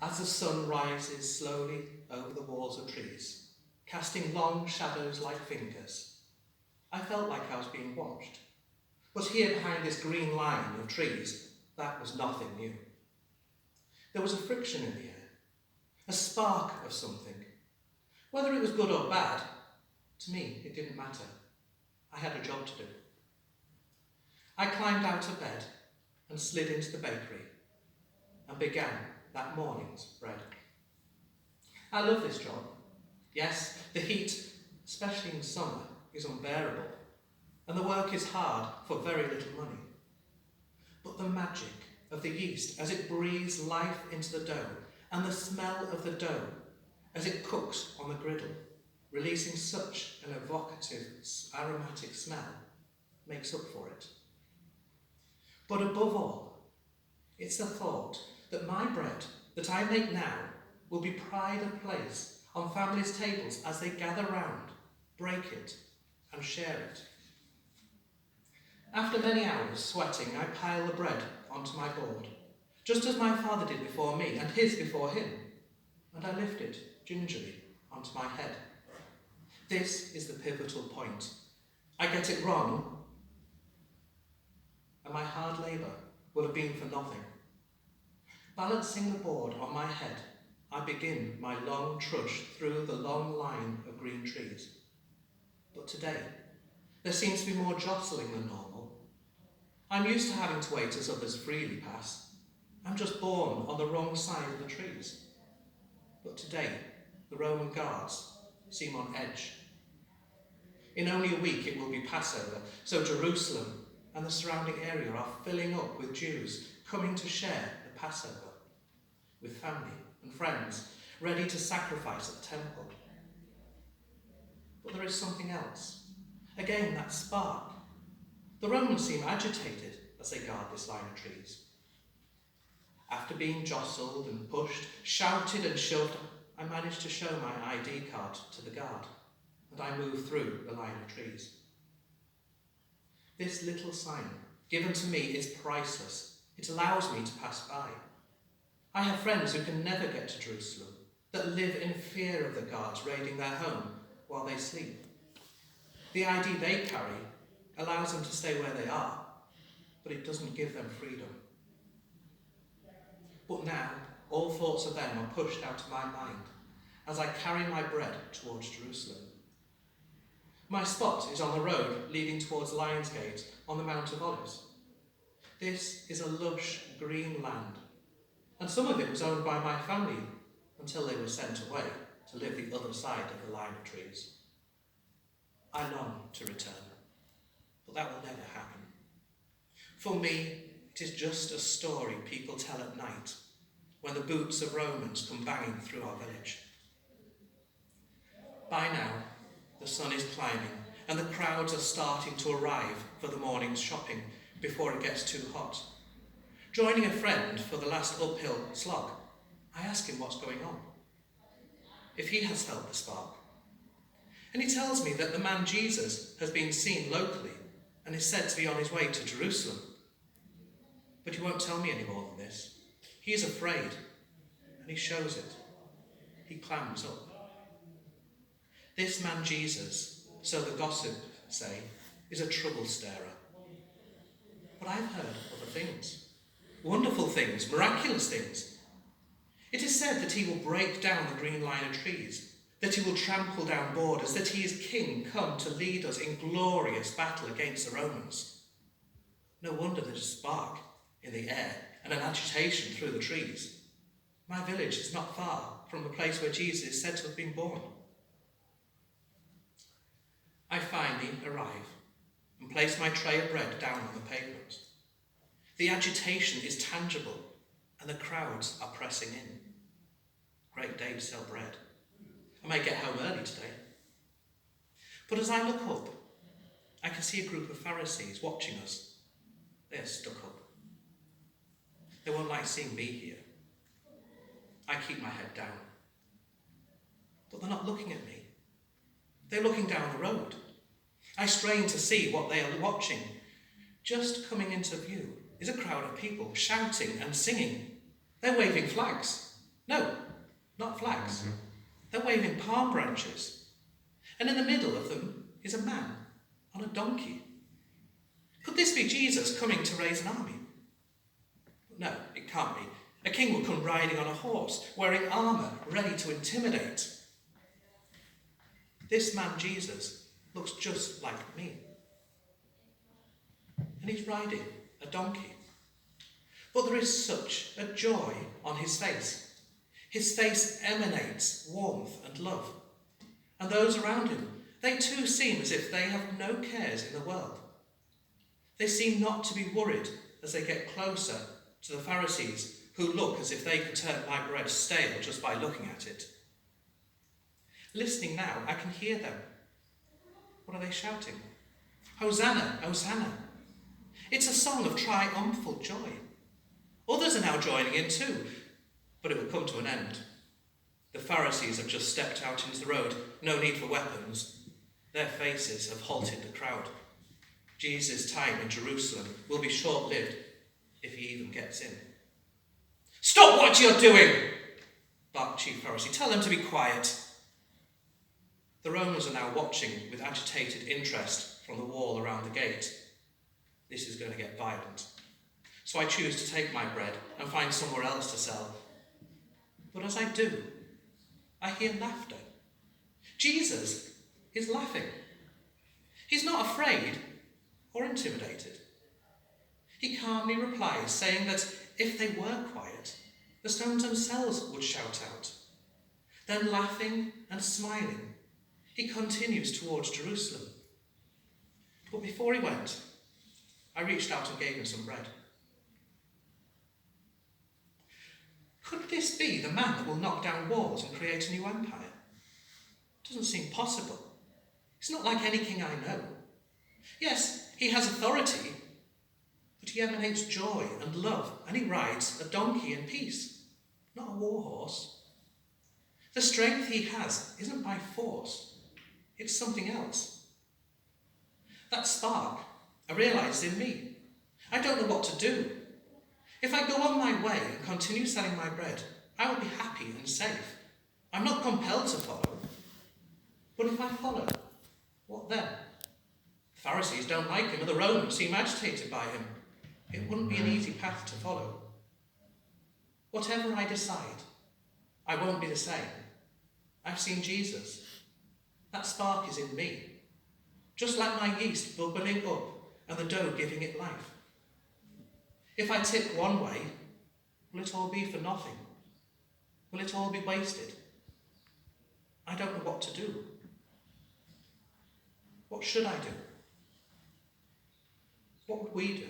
As the sun rises slowly over the walls of trees, casting long shadows like fingers, I felt like I was being watched. But here behind this green line of trees, that was nothing new. There was a friction in the air, a spark of something. Whether it was good or bad, to me it didn't matter. I had a job to do. I climbed out of bed and slid into the bakery and began that morning's bread. I love this job. Yes, the heat, especially in summer, is unbearable, and the work is hard for very little money. But the magic of the yeast as it breathes life into the dough, and the smell of the dough as it cooks on the griddle, releasing such an evocative, aromatic smell, makes up for it. But above all, it's the thought that my bread that I make now will be pride of place on families' tables as they gather round, break it, and share it. After many hours sweating, I pile the bread onto my board, just as my father did before me and his before him, and I lift it gingerly onto my head. This is the pivotal point. I get it wrong, and my hard labour will have been for nothing. Balancing the board on my head, I begin my long trudge through the long line of green trees. But today, there seems to be more jostling than normal. I'm used to having to wait as others freely pass. I'm just born on the wrong side of the trees. But today, the Roman guards seem on edge. In only a week it will be Passover, so Jerusalem and the surrounding area are filling up with Jews coming to share the Passover with family and friends, ready to sacrifice at the temple. But there is something else. Again, that spark. The Romans seem agitated as they guard this line of trees. After being jostled and pushed, shouted and shoved, I managed to show my ID card to the guard, and I moved through the line of trees. This little sign, given to me, is priceless. It allows me to pass by. I have friends who can never get to Jerusalem, that live in fear of the guards raiding their home while they sleep. The ID they carry allows them to stay where they are, but it doesn't give them freedom. But now, all thoughts of them are pushed out of my mind as I carry my bread towards Jerusalem. My spot is on the road leading towards Lions Gate on the Mount of Olives. This is a lush green land, and some of it was owned by my family until they were sent away to live the other side of the line of trees. I long to return, but that will never happen. For me, it is just a story people tell at night when the boots of Romans come banging through our village. By now, the sun is climbing and the crowds are starting to arrive for the morning's shopping before it gets too hot. Joining a friend for the last uphill slog, I ask him what's going on, if he has felt the spark. And he tells me that the man Jesus has been seen locally and is said to be on his way to Jerusalem. But he won't tell me any more than this. He is afraid, and he shows it. He clams up. This man Jesus, so the gossip say, is a trouble stirrer. But I've heard other things, wonderful things, miraculous things. It is said that he will break down the green line of trees, that he will trample down borders, that he is king come to lead us in glorious battle against the Romans. No wonder there's a spark in the air and an agitation through the trees. My village is not far from the place where Jesus is said to have been born. I finally arrive and place my tray of bread down on the pavement. The agitation is tangible and the crowds are pressing in. Great day to sell bread. I may get home early today. But as I look up, I can see a group of Pharisees watching us. They're stuck up. They won't like seeing me here. I keep my head down. But they're not looking at me. They're looking down the road. I strain to see what they are watching. Just coming into view is a crowd of people shouting and singing. They're waving flags. No, not flags. They're waving palm branches. And in the middle of them is a man on a donkey. Could this be Jesus coming to raise an army? No, it can't be. A king will come riding on a horse, wearing armour, ready to intimidate. This man, Jesus, looks just like me. And he's riding a donkey. But there is such a joy on his face. His face emanates warmth and love. And those around him, they too seem as if they have no cares in the world. They seem not to be worried as they get closer to the Pharisees, who look as if they could turn my bread stale just by looking at it. Listening now, I can hear them. What are they shouting? Hosanna, Hosanna. It's a song of triumphal joy. Others are now joining in too, but it will come to an end. The Pharisees have just stepped out into the road. No need for weapons. Their faces have halted the crowd. Jesus' time in Jerusalem will be short-lived if he even gets in. Stop what you're doing, barked Chief Pharisee. Tell them to be quiet. The Romans are now watching with agitated interest from the wall around the gate. This is going to get violent. So I choose to take my bread and find somewhere else to sell. But as I do, I hear laughter. Jesus is laughing. He's not afraid or intimidated. He calmly replies, saying that if they were quiet, the stones themselves would shout out. Then, laughing and smiling, he continues towards Jerusalem. But before he went, I reached out and gave him some bread. Could this be the man that will knock down walls and create a new empire? Doesn't seem possible. He's not like any king I know. Yes, he has authority, but he emanates joy and love, and he rides a donkey in peace, not a war horse. The strength he has isn't by force, it's something else. That spark, I realise, is in me. I don't know what to do. If I go on my way and continue selling my bread, I will be happy and safe. I'm not compelled to follow. But if I follow, what then? The Pharisees don't like him, and the Romans seem agitated by him. It wouldn't be an easy path to follow. Whatever I decide, I won't be the same. I've seen Jesus. That spark is in me. Just like my yeast bubbling up and the dough giving it life. If I tip one way, will it all be for nothing? Will it all be wasted? I don't know what to do. What should I do? What would we do?